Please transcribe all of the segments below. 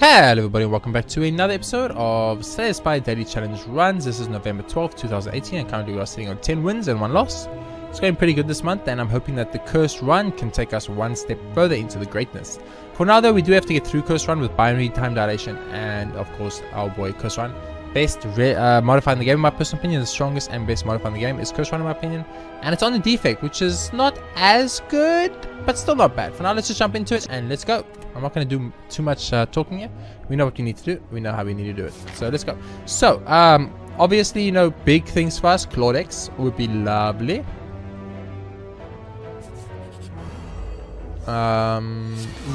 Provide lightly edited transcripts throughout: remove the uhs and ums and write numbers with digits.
Hello everybody, welcome back to another episode of Slay the Spire Daily Challenge Runs. This is November 12th, 2018 and currently we are sitting on 10 wins and 1 loss. It's going pretty good this month and I'm hoping that the Cursed Run can take us one step further into the greatness. For now though, we do have to get through Cursed Run with binary time dilation and of course our boy Cursed Run. Best modifier in the game in my personal opinion, the strongest and best modifier in the game is Cursed Run in my opinion. And it's on the defect, which is not as good, but still not bad. For now, let's just jump into it and let's go. I'm not going to do too much talking here. We know what we need to do. We know how we need to do it. So let's go. So, obviously, you know, big things for us. Claudex would be lovely.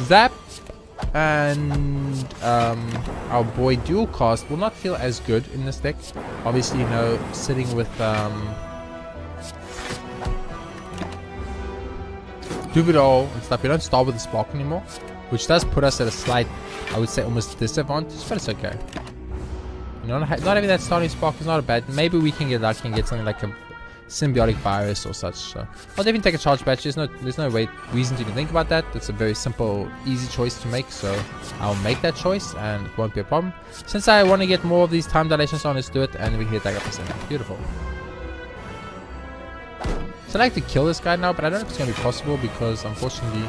Zap and our boy Dual Cast will not feel as good in this deck. Obviously, you know, sitting with Duvidol and stuff, we don't start with the Spark anymore, which does put us at a slight, I would say almost disadvantage, but it's okay. You know, not having that starting Spark is not a bad. Maybe we can get lucky and get something like a symbiotic virus or such. So I'll definitely take a charge batch. There's no reason to even think about that. It's a very simple, easy choice to make, so I'll make that choice and it won't be a problem. Since I want to get more of these time dilations on, let's do it and we can get that up percent. Beautiful. So I'd like to kill this guy now, but I don't know if it's going to be possible because unfortunately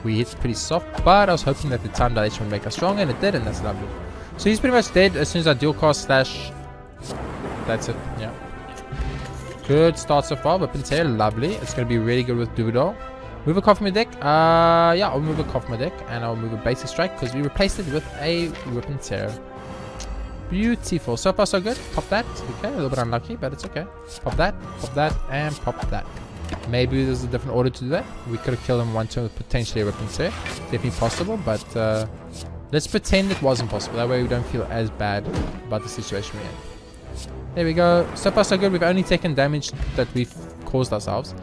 we hit pretty soft, but I was hoping that the time dilation would make us stronger and it did, and that's lovely. So he's pretty much dead as soon as I dual cast slash. That's it, yeah. Good start so far, weapon tear, lovely. It's going to be really good with Duvidol. Move a card from my deck. Yeah, I'll move a card from my deck and I'll move a basic strike because we replaced it with a weapon tear. Beautiful. So far so good. Pop that. Okay, a little bit unlucky, but it's okay. Pop that, and pop that. Maybe there's a different order to do that. We could have killed him one turn with potentially a weapon tear. Definitely possible, but let's pretend it wasn't possible. That way we don't feel as bad about the situation we're in. There we go. So far so good. We've only taken damage that we've caused ourselves.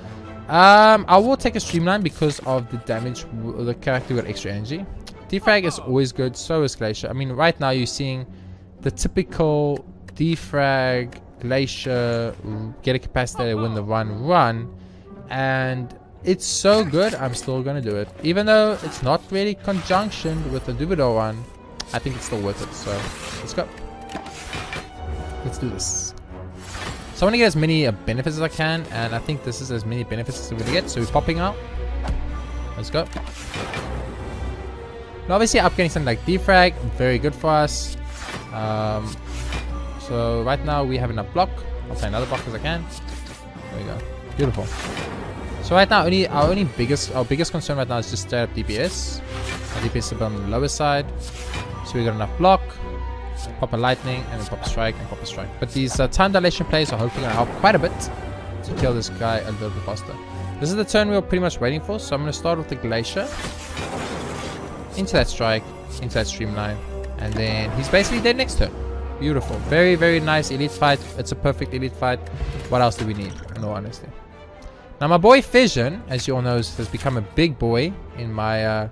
I will take a streamline because of the damage. The character got extra energy. Defrag is always good. So is Glacier. I mean, right now you're seeing the typical defrag, Glacier, get a capacitator, win the run, and it's so good. I'm still gonna do it, even though it's not really conjunctioned with the Duvidol run. I think it's still worth it. So let's go. Let's do this. So I want to get as many benefits as I can, and I think this is as many benefits as we're gonna get. So we're popping out. Let's go. Now obviously upgrading something like defrag, very good for us. So right now we have enough block. I'll play another block as I can. There we go. Beautiful. So right now our biggest concern right now is just straight up DPS. Our DPS is a bit on the lower side. So we got enough block. Pop a lightning and then pop a strike and pop a strike. But these time dilation plays are hopefully going to help quite a bit to kill this guy a little bit faster. This is the turn we were pretty much waiting for. So I'm going to start with the Glacier. Into that strike. Into that streamline. And then he's basically dead next turn. Beautiful. Very, very nice elite fight. It's a perfect elite fight. What else do we need? In all honesty. Now my boy Fission, as you all know, has become a big boy in my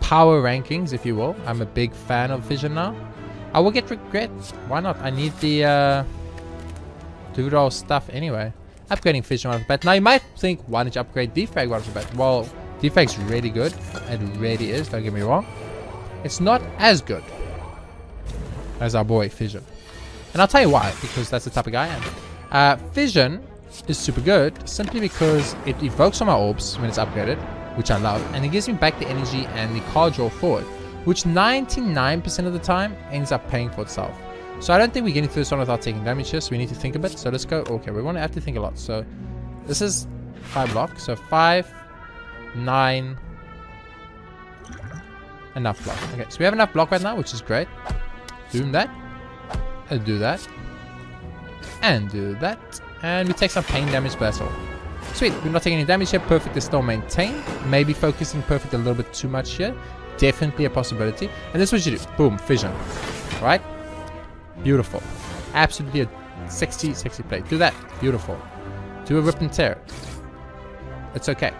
power rankings, if you will. I'm a big fan of Fission now. I will get regret. Why not? I need the Duvidol stuff anyway. Upgrading Fission right off the bat. Now you might think, why did you upgrade Defrag right off the bat? Well, Defrag's really good. It really is. Don't get me wrong. It's not as good as our boy Fission. And I'll tell you why, because that's the type of guy I am. Fission is super good simply because it evokes on my orbs when it's upgraded, which I love, and it gives me back the energy and the card draw forward, which 99% of the time ends up paying for itself. So I don't think we're getting through this one without taking damage here, so we need to think a bit. So let's go. Okay, we're going to have to think a lot. So this is 5 block. So 5, 9, enough block. Okay, so we have enough block right now, which is great. Do that. And do that. And do that. And we take some pain damage, but that's all. Sweet. We're not taking any damage here. Perfect is still maintained. Maybe focusing perfect a little bit too much here. Definitely a possibility. And this is what you do. Boom. Fission. Right? Beautiful. Absolutely a sexy play. Do that. Beautiful. Do a rip and tear. It's okay.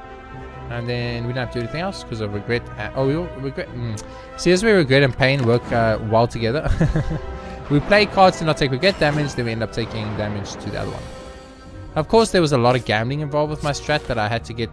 And then we don't have to do anything else because of regret. Oh, we will regret. See, as we regret and pain work well together. We play cards to not take regret damage, then we end up taking damage to the other one. Of course, there was a lot of gambling involved with my strat that I had to get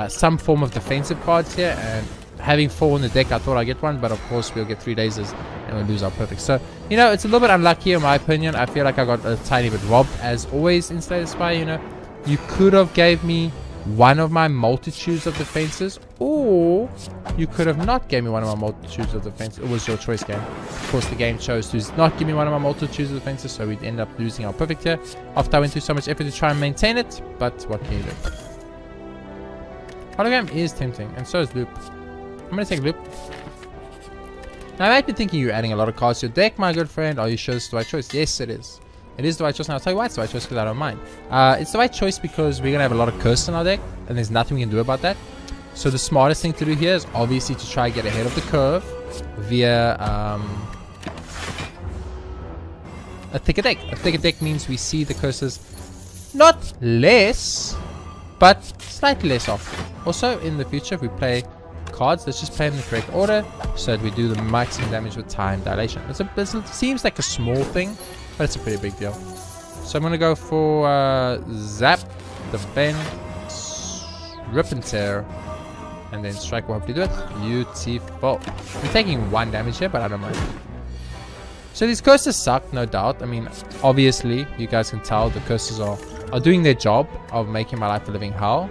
some form of defensive cards here, and having 4 in the deck, I thought I'd get one, but of course we'll get 3 dazes and we'll lose our perfect. So, you know, it's a little bit unlucky in my opinion. I feel like I got a tiny bit robbed, as always in Slay the Spire. You know, you could have gave me one of my multitudes of defenses, or you could have not gave me one of my multitudes of defenses. It was your choice, game. Of course, the game chose to not give me one of my multitudes of defenses, so we'd end up losing our perfect here after I went through so much effort to try and maintain it. But what can you do? Hologram is tempting, and so is Loop. I'm going to take Loop. Now, I might be thinking you're adding a lot of cards to your deck, my good friend. Are you sure it's the right choice? Yes, it is. It is the right choice, and I'll tell you why it's the right choice, because I don't mind. It's the right choice because we're going to have a lot of curse in our deck, and there's nothing we can do about that. So the smartest thing to do here is obviously to try and get ahead of the curve via a thicker deck. A thicker deck means we see the curses not less, but slightly less often. Also, in the future, if we play cards, let's just play them in the correct order so that we do the maximum damage with time dilation. It seems like a small thing, but it's a pretty big deal. So I'm going to go for Zap, the Bend, Rip and Tear, and then Strike will hopefully do it. Beautiful. We're taking 1 damage here, but I don't mind. So these curses suck, no doubt. I mean, obviously, you guys can tell the curses are doing their job of making my life a living hell.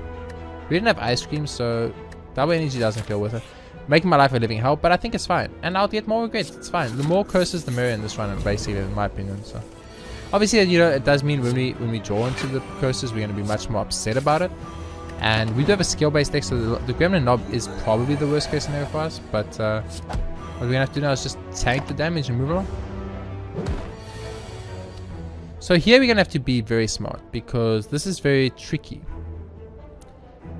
We didn't have ice cream, so double energy doesn't feel worth it. Making my life a living hell, but I think it's fine. And I'll get more regrets. It's fine. The more curses, the merrier in this run, basically, in my opinion. So, obviously, you know, it does mean when we draw into the curses, we're going to be much more upset about it. And we do have a skill-based deck, so the Gremlin Knob is probably the worst case scenario for us. But what we're going to have to do now is just tank the damage and move along. So here we're going to have to be very smart, because this is very tricky.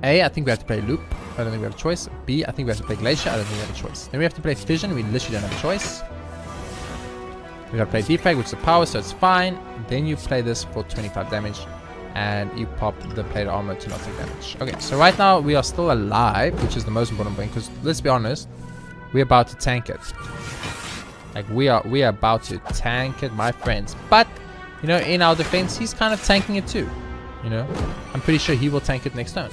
A, I think we have to play Loop. I don't think we have a choice. B, I think we have to play Glacier. I don't think we have a choice. Then we have to play Fission. We literally don't have a choice. We gotta play Defrag, which is a power, so it's fine. Then you play this for 25 damage, and you pop the plate armor to not take damage. Okay, so right now we are still alive, which is the most important thing, because let's be honest, we're about to tank it. Like we are about to tank it, my friends. But you know, in our defense, he's kind of tanking it too. You know, I'm pretty sure he will tank it next turn.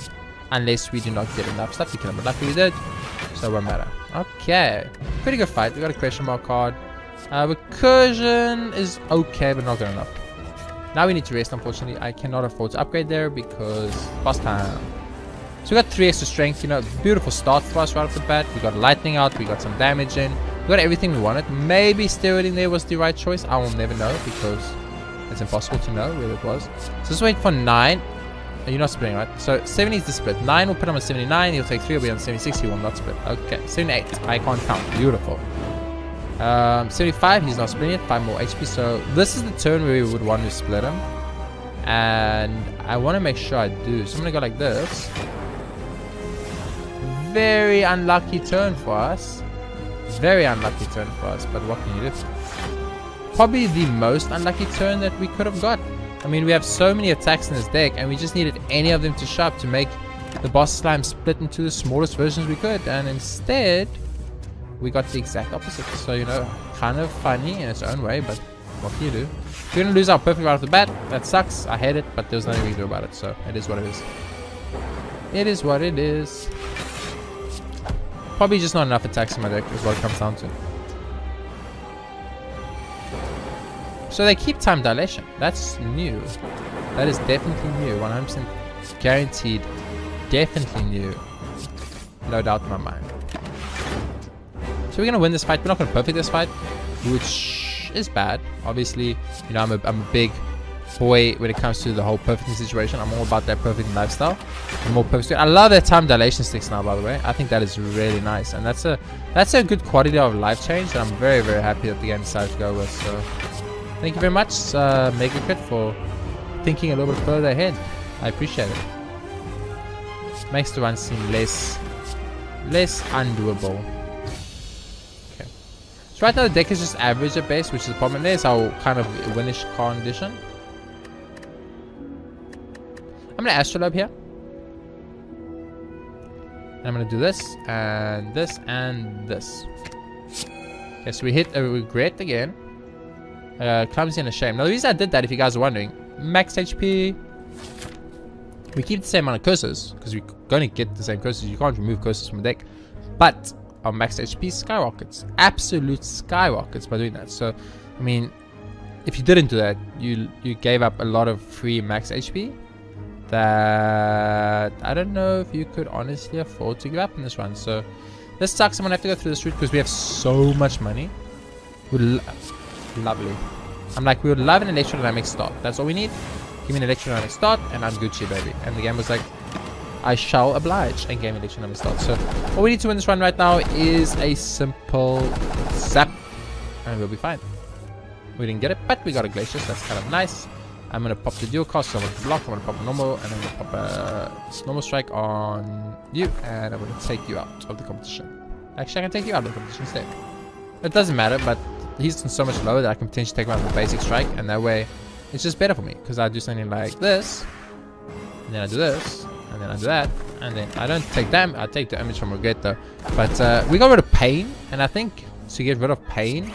Unless we do not get enough stuff to kill him. But luckily we did, so it won't matter. Okay, pretty good fight. We got a question mark card. Recursion is okay, but not good enough. Now we need to rest, unfortunately. I cannot afford to upgrade there because boss time. So we got 3 extra strength. You know, beautiful start for us right off the bat. We got lightning out. We got some damage in. We got everything we wanted. Maybe steroiding there was the right choice. I will never know because it's impossible to know whether it was. So let's wait for 9. You're not splitting, right? So 70 is the split. 9 will put him on 79. He'll take 3. Will be on 76. He will not split. Okay. 78. I can't count. Beautiful. 75. He's not splitting it. 5 more HP. So this is the turn where we would want to split him. And I want to make sure I do. So I'm going to go like this. Very unlucky turn for us. Very unlucky turn for us. But what can you do? Probably the most unlucky turn that we could have got. I mean, we have so many attacks in this deck, and we just needed any of them to show up to make the boss slime split into the smallest versions we could. And instead, we got the exact opposite. So, you know, kind of funny in its own way, but what can you do? We're going to lose our perfect right off the bat. That sucks. I hate it, but there's nothing we can do about it. So, it is what it is. It is what it is. Probably just not enough attacks in my deck is what it comes down to. So they keep time dilation. That's new. That is definitely new. 100% guaranteed. Definitely new. No doubt in my mind. So we're going to win this fight. We're not going to perfect this fight, which is bad. Obviously, you know, I'm a big boy when it comes to the whole perfecting situation. I'm all about that perfect lifestyle. I'm more perfect. I love that time dilation sticks now, by the way. I think that is really nice. And that's a good quality of life change that I'm very, very happy that the game decided to go with. So thank you very much, Mega Crit, for thinking a little bit further ahead. I appreciate it. Makes the run seem less undoable. Okay. So right now the deck is just average at base, which is the problem. There's our kind of winish condition. I'm gonna Astrolabe here. And I'm gonna do this, and this, and this. Okay, so we hit a regret again. Clumsy and a shame. Now the reason I did that, if you guys are wondering, max HP. We keep the same amount of curses because we're going to get the same curses. You can't remove curses from the deck, but our max HP skyrockets. Absolute skyrockets by doing that. So, I mean, if you didn't do that, you gave up a lot of free max HP that I don't know if you could honestly afford to give up in this run. So this sucks. I'm gonna have to go through this route because we have so much money. Lovely. I'm like, we would love an electrodynamic start. That's all we need. Give me an electrodynamic start and I'm Gucci, baby. And the game was like, I shall oblige, and gave me electrodynamic start. So all we need to win this run right now is a simple zap and we'll be fine. We didn't get it, but we got a glacier, so that's kind of nice. I'm gonna pop the dual cost, so I'm gonna block, I'm gonna pop a normal, and I'm gonna pop a normal strike on you, and I'm gonna take you out of the competition. Actually, I can take you out of the competition instead. It doesn't matter, but he's so much lower that I can potentially take him out with a basic strike, and that way it's just better for me, because I do something like this, and then I do this, and then I do that, and then I don't take damage. I take damage from regret though. But we got rid of pain, and I think to get rid of pain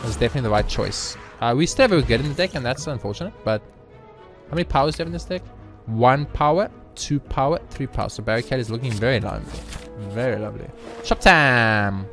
was definitely the right choice. We still have a good in the deck, and that's unfortunate. But how many powers do you have in this deck? 1 power, 2 power, 3 power. So barricade is looking very lovely, very lovely. Shop time,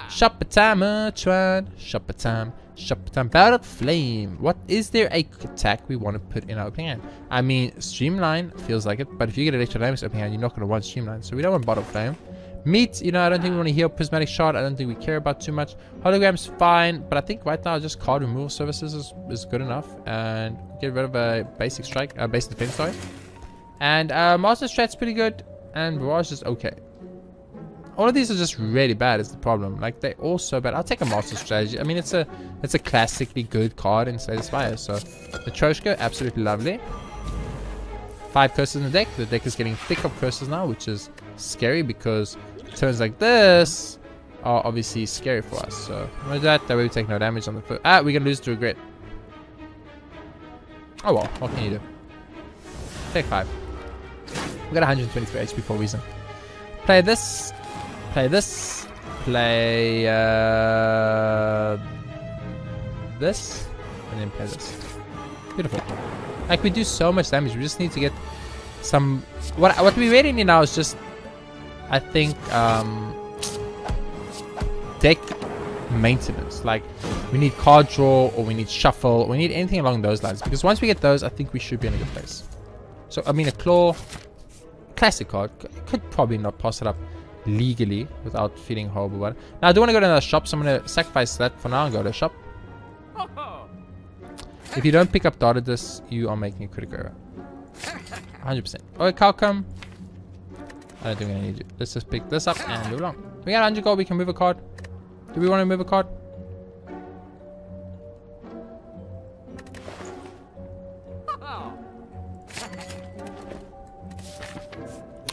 shop time, Tron. Shop time, shop time. Battle Flame. What is there a attack we want to put in our opening hand? I mean, Streamline feels like it, but if you get electrodynamics opening hand, you're not going to want Streamline. So we don't want Battle Flame. Meat, you know, I don't think we want to heal Prismatic Shot. I don't think we care about too much. Hologram's fine, but I think right now just card removal services is good enough. And get rid of a basic strike, basic defense, sorry. And Master Strat's pretty good, and Barrage is okay. All of these are just really bad is the problem. Like, they're all so bad. I'll take a Master Strategy. I mean, it's a classically good card in Slay the Spire. So the Troshko, absolutely lovely. 5 curses in the deck. The deck is getting thick of curses now, which is scary because turns like this are obviously scary for us. So with that way we take no damage on the foot. We're gonna lose to regret. Oh well, what can you do? Take 5. We got 123 HP for a reason. Play this, play this, play this, and then play this. Beautiful. Like, we do so much damage. We just need to get some. What we really need now is just, I think, deck maintenance. Like, we need card draw, or we need shuffle, or we need anything along those lines. Because once we get those, I think we should be in a good place. So, I mean, a claw, classic card, could probably not pass it up legally without feeling horrible about it. Now, I do want to go to another shop, so I'm going to sacrifice that for now and go to a shop. If you don't pick up Data Disc, you are making a critical error. 100%. Okay, Calcum. I don't think I need you. Let's just pick this up and move along. We got 100 gold. We can move a card. Do we want to move a card?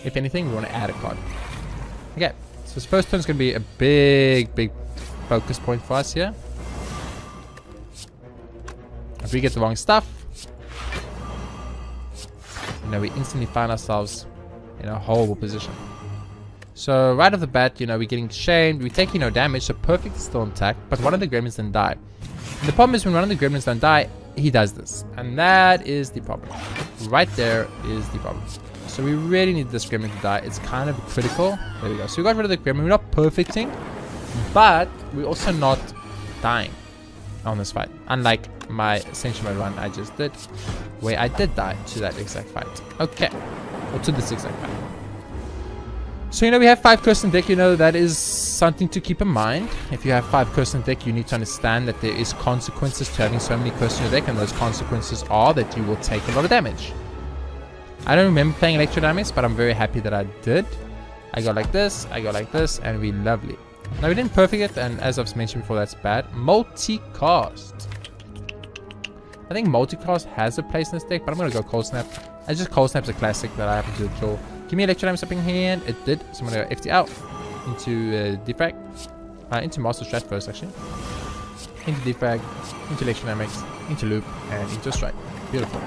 If anything, we want to add a card. Okay. So this first turn is going to be a big focus point for us here. If we get the wrong stuff, you know, we instantly find ourselves in a horrible position. So right off the bat, you know, we're getting shamed, we're taking no damage, so perfect is still intact, but one of the gremlins didn't die. And the problem is when one of the gremlins don't die, he does this. And that is the problem. Right there is the problem. So we really need this gremlin to die. It's kind of critical. There we go. So we got rid of the gremlin. We're not perfecting, but we're also not dying on this fight. Unlike my Ascension Mode run I just did, where I did die to that exact fight. Okay. Or to this exact fight. So, you know, we have 5 curses in deck. You know, that is something to keep in mind. If you have 5 curses in deck, you need to understand that there is consequences to having so many curses in your deck, and those consequences are that you will take a lot of damage. I don't remember playing Electrodynamics, but I'm very happy that I did. I go like this, and we lovely. Now, we didn't perfect it, and as I've mentioned before, that's bad. Multicast. I think multicast has a place in this deck, but I'm going to go Cold Snap. It's just Cold Snap's a classic that I happen to draw. Give me Electrodynamics up in hand. It did. So I'm going to go FT out into Defrag. Into Master Strat first, actually. Into Defrag, into Electrodynamics, into Loop, and into Strike. Beautiful.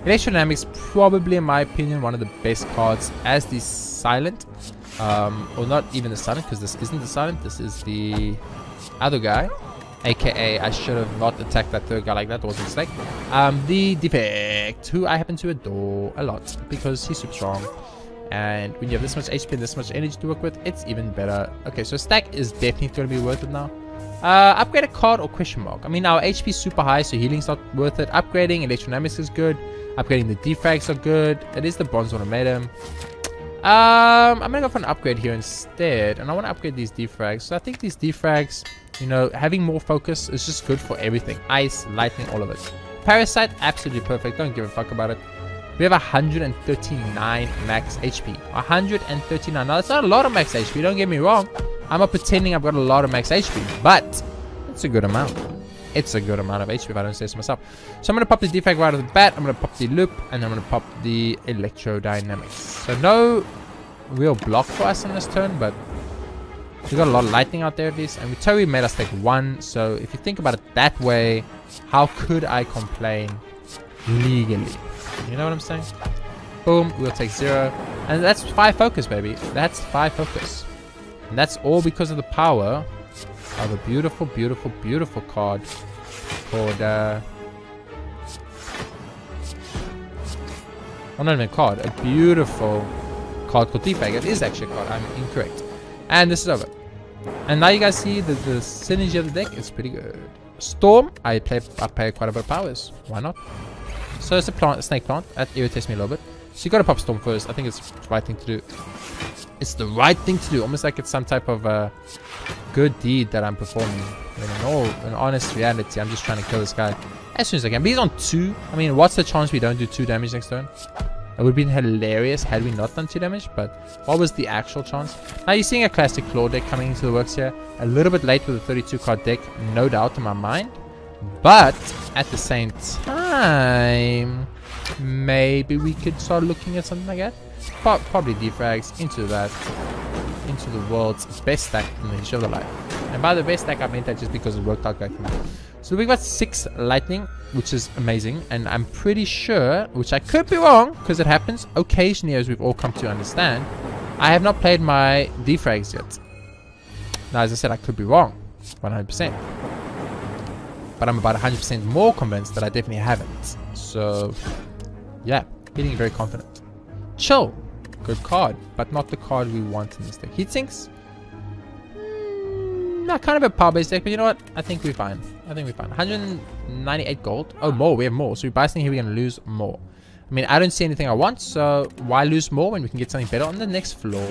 Electrodynamics, probably, in my opinion, one of the best cards as the Silent. Or not even the Silent, because this isn't the Silent. This is the other guy. AKA, I should have not attacked that third guy like that. That was a mistake. The Defect, who I happen to adore a lot because he's super strong And when you have this much HP and this much energy to work with, it's even better. Okay, so stack is definitely going to be worth it now. Upgrade a card or question mark. I mean, our HP is super high, so healing's not worth it. Upgrading electrodynamics is good. Upgrading the defrags are good. It is the bronze automatum. I'm gonna go for an upgrade here instead, and I want to upgrade these defrags. So I think these defrags, you know, having more focus is just good for everything. Ice, lightning, all of it. Parasite, absolutely perfect. Don't give a fuck about it. We have 139 max HP. 139. Now that's not a lot of max HP. Don't get me wrong. I'm not pretending I've got a lot of max HP, but it's a good amount. It's a good amount of HP if I don't say so myself. So I'm going to pop the defrag right off the bat. I'm going to pop the loop, and I'm going to pop the electrodynamics. So no real block for us in this turn, but we got a lot of lightning out there at least. And we totally made us take 1. So if you think about it that way, how could I complain legally? You know what I'm saying? Boom, we'll take 0. And that's 5 focus, baby. That's 5 focus. And that's all because of the power of a beautiful, beautiful, beautiful card called well, not even a card, a beautiful card called Defrag. It is actually a card, I'm incorrect. And this is over. And now you guys see the synergy of the deck is pretty good. Storm, I play quite a bit of powers. Why not? So it's a snake plant. That irritates me a little bit. So you gotta pop Storm first. I think it's the right thing to do. It's the right thing to do. Almost like it's some type of good deed that I'm performing. In honest reality, I'm just trying to kill this guy as soon as I can. But he's on 2. I mean, what's the chance we don't do 2 damage next turn? It would have been hilarious had we not done 2 damage, but what was the actual chance? Now you're seeing a classic claw deck coming into the works here. A little bit late with a 32 card deck, no doubt in my mind. But at the same time, maybe we could start looking at something like that. Probably defrags into that, into the world's best stack in the history of the life. And by the best stack, I meant that just because it worked out great for me. So we've got 6 lightning, which is amazing. And I'm pretty sure, which I could be wrong, because it happens occasionally, as we've all come to understand, I have not played my defrags yet. Now, as I said, I could be wrong, 100%. But I'm about 100% more convinced that I definitely haven't. So, yeah, feeling very confident. Chill, good card, but not the card we want in this deck. Heatsinks, not kind of a power-based deck, but you know what? I think we're fine. 198 gold. Oh, more. We have more. So we buy something here, we're gonna lose more. I mean, I don't see anything I want, so why lose more when we can get something better on the next floor?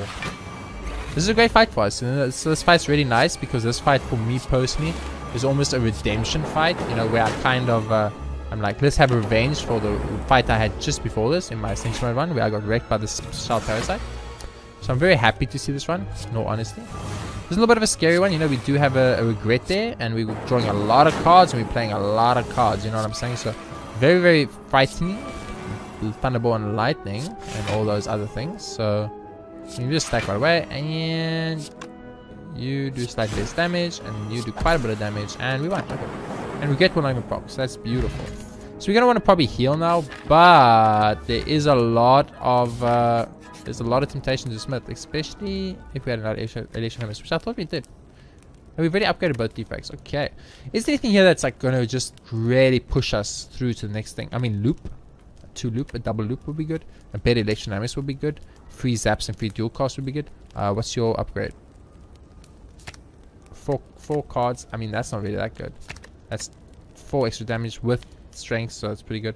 This is a great fight for us. And so this fight's really nice because this fight, for me personally, is almost a redemption fight. You know, where I kind of I'm like, let's have revenge for the fight I had just before this in my Ascension Mode run, where I got wrecked by this Child Parasite. So I'm very happy to see this run, in all honesty. It's a little bit of a scary one. You know, we do have a regret there, and we're drawing a lot of cards, and we're playing a lot of cards, you know what I'm saying? So very, very frightening. Thunderbolt and Lightning, and all those other things. So you just stack right away, and you do slightly less damage, and you do quite a bit of damage, and we won. Okay. And we get one even proc, so that's beautiful. So we're gonna want to probably heal now, but there is a lot of temptation to Smith, especially if we had another elation damage, which I thought we did. And we've already upgraded both defects. Okay. Is there anything here that's like gonna just really push us through to the next thing? I mean, loop. 2 loop, a double loop would be good. A better elation damage would be good. Free zaps and free dual cast would be good. What's your upgrade? 4 cards. I mean, that's not really that good. That's 4 extra damage with strength, so that's pretty good.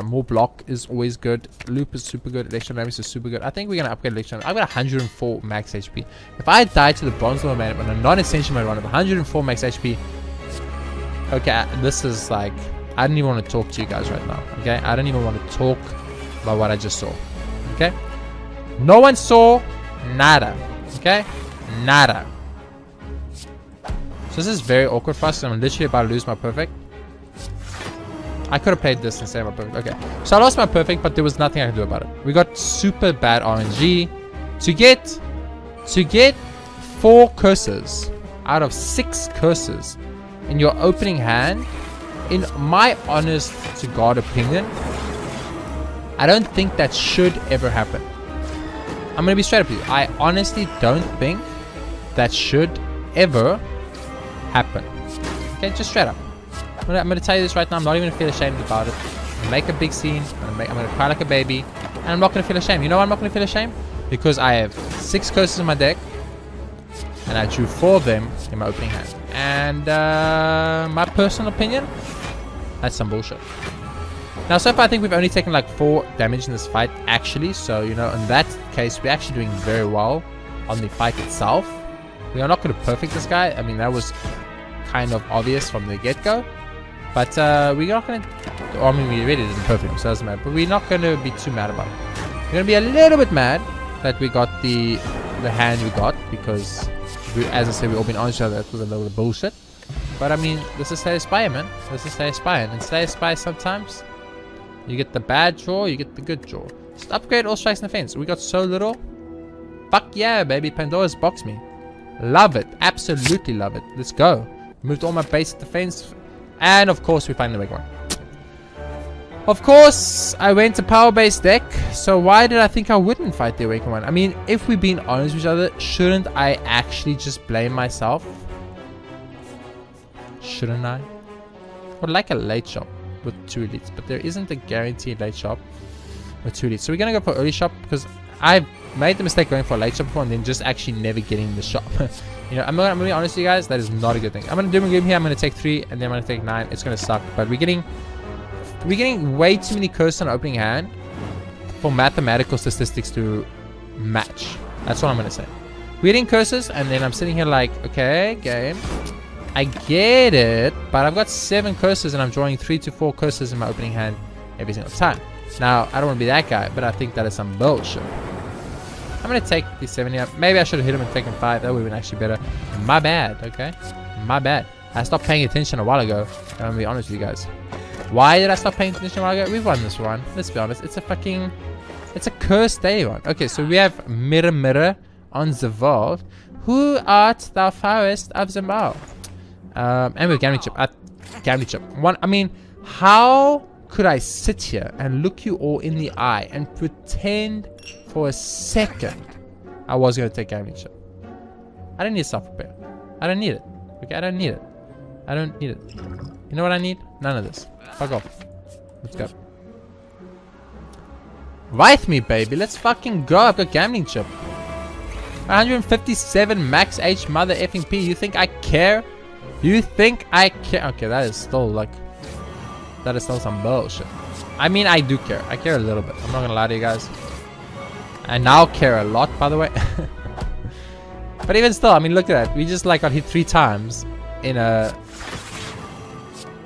More block is always good. Loop is super good. Elation damage is super good. I think we're gonna upgrade elation. I've got 104 max HP. If I die to the bronze level man on a non-ascension mode run of 104 max HP, okay, this is like, I don't even want to talk to you guys right now. Okay, I don't even want to talk about what I just saw. Okay, no one saw nada. Okay, nada. So this is very awkward for us. I'm literally about to lose my perfect. I could have played this instead of my perfect. Okay, so I lost my perfect, but there was nothing I could do about it. We got super bad RNG to get 4 curses out of 6 curses in your opening hand. In my honest to God opinion, I don't think that should ever happen. I'm gonna be straight up with you. I honestly don't think that should ever happen. Okay, just straight up. I'm gonna tell you this right now. I'm not even gonna feel ashamed about it. I'm gonna make a big scene. I'm gonna cry like a baby, and I'm not gonna feel ashamed. You know why I'm not gonna feel ashamed? because I have 6 curses in my deck, and I drew 4 of them in my opening hand. And my personal opinion, that's some bullshit. Now, so far, I think we've only taken like 4 damage in this fight, actually. So, you know, in that case, we're actually doing very well on the fight itself. We are not going to perfect this guy. I mean, that was kind of obvious from the get-go. But we're not going to... I mean, we really didn't perfect him, so it doesn't matter. But we're not going to be too mad about it. We're going to be a little bit mad that we got the hand we got. Because, as I said, we all been honest with each other. That was a little bit of bullshit. But, I mean, this is Slay the Spire, man. This is Slay the Spire. And Slay the Spire sometimes... You get the bad draw, you get the good draw. Just upgrade all strikes and defense. We got so little. Fuck yeah, baby. Pandora's box me. Love it. Absolutely love it. Let's go. Moved all my basic defense. And of course, we find the big one. Of course, I went to power-based deck. So why did I think I wouldn't fight the Awakened one? I mean, if we're being honest with each other, shouldn't I actually just blame myself? Shouldn't I? I would like a late shop with 2 elites, but there isn't a guaranteed late shop with 2 elites. So we're gonna go for early shop because I've made the mistake going for a late shop before and then just actually never getting the shop. You know, I'm gonna be honest with you guys, that is not a good thing. I'm gonna do my game here. I'm gonna take 3 and then I'm gonna take 9. It's gonna suck, but we're getting way too many curses on opening hand for mathematical statistics to match. That's what I'm gonna say. We're getting curses and then I'm sitting here like, okay, game, I get it, but I've got 7 curses and I'm drawing 3 to 4 curses in my opening hand every single time. Now, I don't want to be that guy, but I think that is some bullshit. I'm going to take the 7 here. Maybe I should have hit him and taken 5. That would have been actually better. My bad, okay? My bad. I stopped paying attention a while ago. I'm going to be honest with you guys. Why did I stop paying attention a while ago? We've won this one. Let's be honest. It's a fucking... It's a cursed daily one. Okay, so we have Mirror Mirror on the vault. Who art thou fairest of them all? And with Gambling Chip. Gambling Chip. One, I mean, how could I sit here and look you all in the eye and pretend for a second I was going to take Gambling Chip? I don't need self-repair. I don't need it. Okay, I don't need it. I don't need it. You know what I need? None of this. Fuck off. Let's go. With me, baby. Let's fucking go. I've got Gambling Chip. 157 max H mother effing P. You think I care? You think I care? Okay, that is still like... That is still some bullshit. I mean, I do care. I care a little bit. I'm not gonna lie to you guys. I now care a lot, by the way. But even still, I mean, look at that. We just like got hit 3 times in a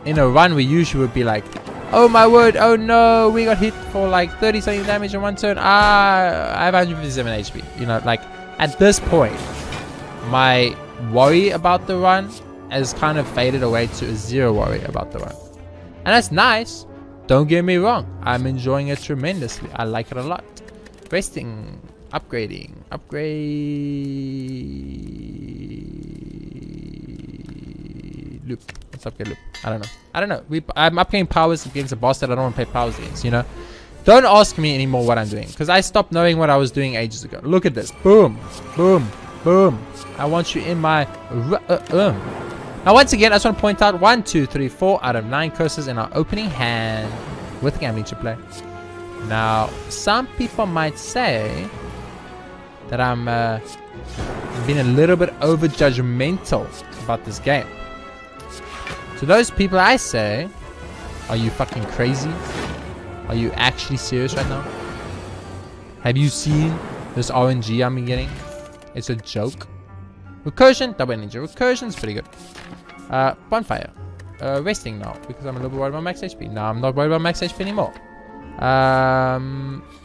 run we usually would be like, oh my word, oh no, we got hit for like 30 something damage in 1 turn. I have 157 HP. You know, like at this point, my worry about the run has kind of faded away to a 0 worry about the run. And that's nice. Don't get me wrong. I'm enjoying it tremendously. I like it a lot. Resting. Upgrading. Upgrade. Loop. Let's upgrade loop. I don't know. I'm upgrading powers against a boss that I don't want to play powers against, you know? Don't ask me anymore what I'm doing. Because I stopped knowing what I was doing ages ago. Look at this. Boom. Boom. Boom. I want you in my... Now, once again, I just want to point out 1, 2, 3, 4 out of 9 curses in our opening hand with Gambling Chip play. Now, some people might say that I'm being a little bit over judgmental about this game. To those people, I say, are you fucking crazy? Are you actually serious right now? Have you seen this RNG I'm getting? It's a joke. Recursion, double ninja. Recursion is pretty good. Bonfire. Resting now because I'm a little bit worried about max HP. Now I'm not worried about max HP anymore.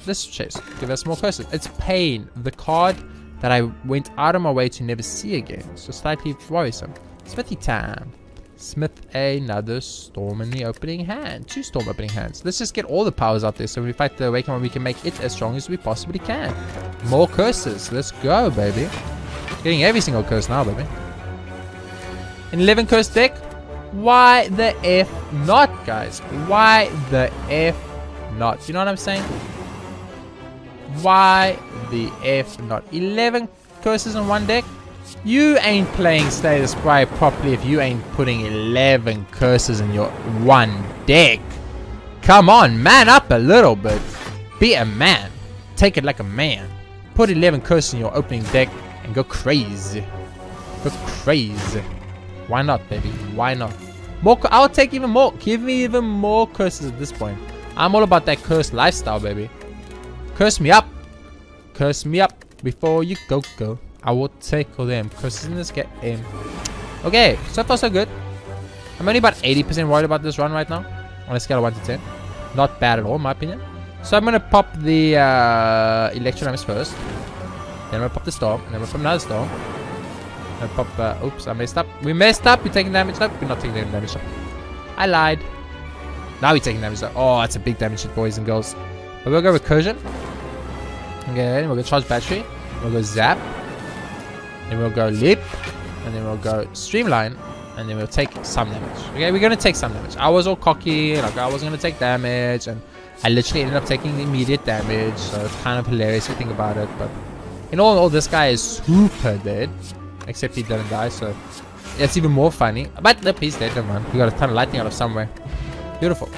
This chase. Give us more curses. It's Pain. The card that I went out of my way to never see again. So slightly worrisome. Smithy time. Smith another storm in the opening hand. 2 storm opening hands. Let's just get all the powers out there so when we fight the Awakened one we can make it as strong as we possibly can. More curses. Let's go, baby. Getting every single curse now, baby. An 11 curse deck? Why the F not, guys? Why the F not? You know what I'm saying? Why the F not? 11 curses in 1 deck? You ain't playing Slay the Spire properly if you ain't putting 11 curses in your 1 deck. Come on, man up a little bit. Be a man. Take it like a man. Put 11 curses in your opening deck and go crazy. Go crazy. Why not, baby? Why not? More. I'll take even more. Give me even more curses at this point. I'm all about that curse lifestyle, baby. Curse me up. Curse me up before you go. I will take all them curses in this game. Okay, so far so good. I'm only about 80% worried about this run right now. On a scale of 1 to 10. Not bad at all, in my opinion. So I'm going to pop the Electrodynamics first. Then I'm going to pop the Storm. And then I'm going to pop another Storm. And pop... oops, I messed up. We messed up. We're taking damage. Nope, we're not taking damage. I lied. Now we're taking damage. Oh, that's a big damage hit, boys and girls. But we'll go Recursion. Okay, we'll go Charge Battery. We'll go Zap. Then we'll go Leap. And then we'll go Streamline. And then we'll take some damage. Okay, we're going to take some damage. I was all cocky. Like, I was going to take damage. And I literally ended up taking immediate damage. So it's kind of hilarious if you think about it. But in all, this guy is super dead. Except he didn't die. So it's even more funny. But nope, he's dead. Never mind. We got a ton of lightning out of somewhere. Beautiful.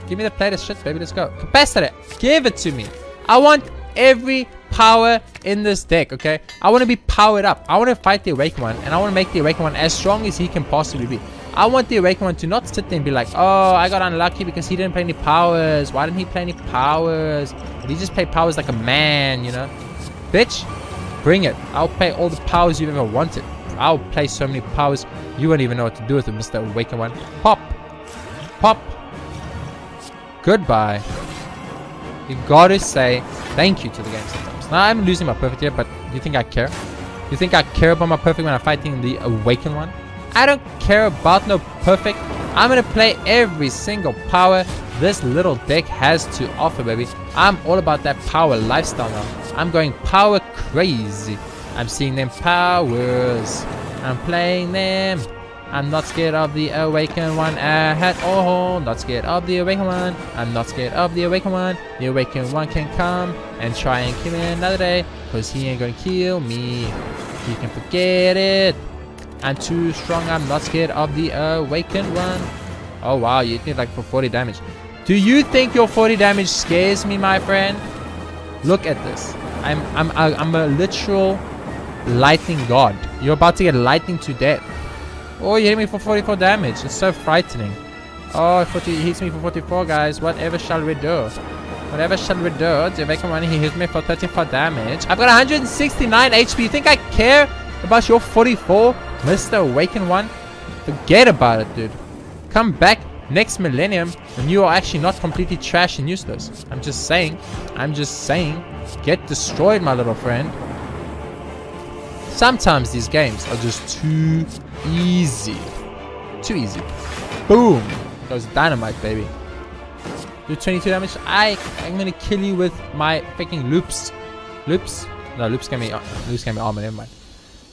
Give me the plate of shit, baby. Let's go. Capacitor. Give it to me. I want every power in this deck, okay? I want to be powered up. I want to fight the Awakened One, and I want to make the Awakened One as strong as he can possibly be. I want the Awakened One to not sit there and be like, oh, I got unlucky because he didn't play any powers. Why didn't he play any powers? Did he just play powers like a man, you know? Bitch, bring it. I'll play all the powers you've ever wanted. I'll play so many powers you won't even know what to do with them, Mr. Awakened One. Pop. Pop. Goodbye. You gotta say thank you to the game sometimes. Now I'm losing my perfect here, but you think I care? You think I care about my perfect when I'm fighting the Awakened One? I don't care about no perfect. I'm gonna play every single power this little deck has to offer, baby. I'm all about that power lifestyle now. I'm going power crazy. I'm seeing them powers. I'm playing them. I'm not scared of the Awakened One at all. Not scared of the Awakened One. I'm not scared of the Awakened One. The Awakened One can come and try and kill me another day, cause he ain't gonna kill me. You can forget it. I'm too strong. I'm not scared of the Awakened One. Oh wow, you hit me like for 40 damage. Do you think your 40 damage scares me, my friend? Look at this. I'm a literal lightning god. You're about to get lightning to death. Oh, you hit me for 44 damage. It's so frightening. Oh, he hits me for 44, guys. Whatever shall we do? Whatever shall we do? The Awakened One, he hit me for 34 damage. I've got 169 HP. You think I care about your 44, Mr. Awakened One? Forget about it, dude. Come back next millennium and you are actually not completely trash and useless. I'm just saying. I'm just saying. Get destroyed, my little friend. Sometimes these games are just too easy. Too easy. Boom. Goes dynamite, baby. Do 22 damage. I'm gonna kill you with my freaking loops. Loops? No, loops can be armor, never mind.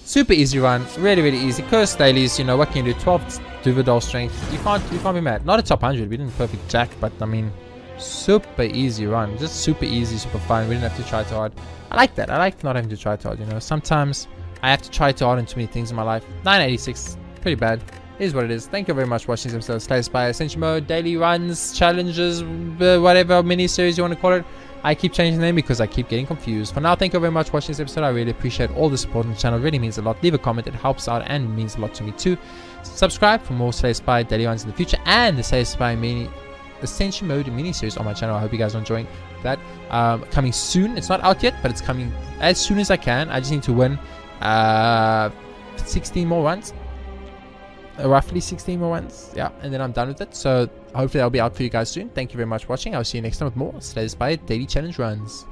Super easy run. Really, really easy. Curse dailies, you know, what can you do? 12 Duvidol strength. You can't be mad. Not a top 100. We didn't perfect jack, but I mean, super easy run. Just super easy, super fun. We didn't have to try too hard. I like that. I like not having to try too hard, you know. Sometimes I have to try too hard on too many things in my life. 986. Pretty bad. It is what it is. Thank you very much for watching this episode of Slay the Spire Ascension Mode, daily runs, challenges, whatever mini-series you want to call it. I keep changing the name because I keep getting confused. For now, thank you very much for watching this episode. I really appreciate all the support on the channel. It really means a lot. Leave a comment. It helps out and means a lot to me too. Subscribe for more Slay the Spire daily runs in the future and the Slay the Spire Ascension Mode mini-series on my channel. I hope you guys are enjoying that. Coming soon. It's not out yet, but it's coming as soon as I can. I just need to win 16 more runs. Roughly 16 more runs, yeah, and then I'm done with it. So hopefully I'll be out for you guys soon. Thank you very much for watching. I'll see you next time with more Slay the Spire daily challenge runs.